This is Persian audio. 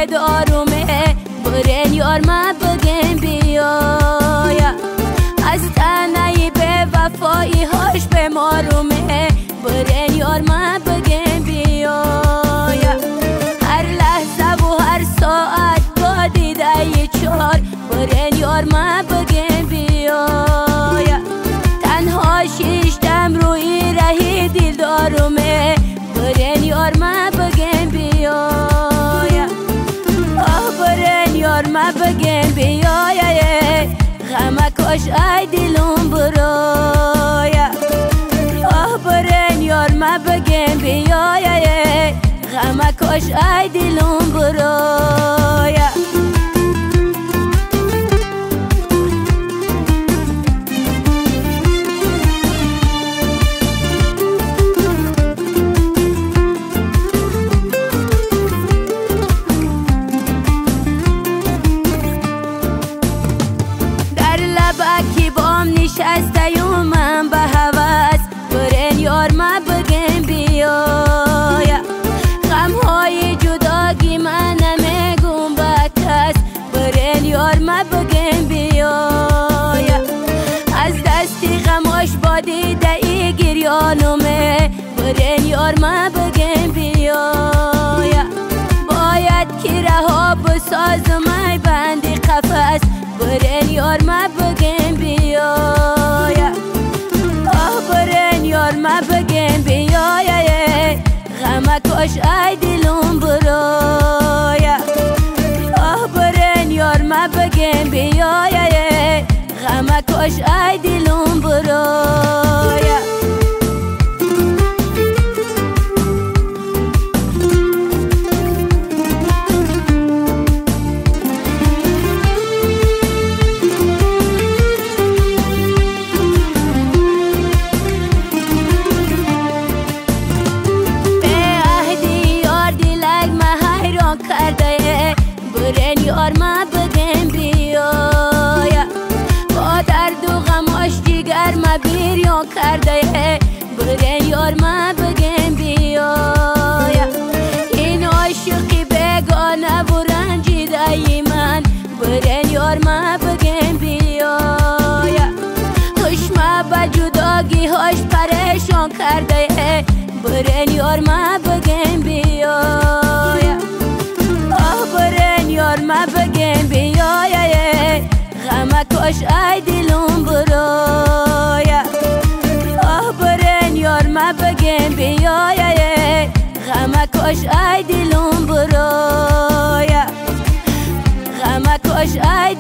دارومه برن یار ما بگم بیایا از تنهایی به وفایی هاش به مارومه برن یار ما بگم بیایا هر لحظه و هر ساعت با دیده چار برن یار ما بگم بیایا تنها شیشتم روی رهی دل دارومه برن یار ما بگم بیایا یار ما بگم بیایا غم کش ای دلم برایا برن یار ما بگم بیایا غم کش ای دلم برایا باکی بام نشسته و من به هوس برن یار ما بگم بیایا غمهای جداگی من نمیگم به کس برن یار ما بگم بیایا از دستی غماش با دیده ای گریانومه برن یار ما بگم بیایا باید که رها بسازم ای بندی قفس برن یار ما بگم بیایا برن یار ما بگم بیایا غم کش ای دلم برایا برن یار ما بگم بیایا غم کش ای دلم برایا برن یار ما بگم بیایا با درد و غماش جگر ما بیریان کرده برن یار ما بگم بیایا این عاشقی بگانه و رنجیده من برن یار ما بگم بیایا خشمه به جداگی هاش پریشان کرده برن یار ما بگم بیایا برن یار ما بگم بیایا غم کش ای دلم برایا برن یار ما بگم بیایا غم کش ای دلم برایا غم کش ای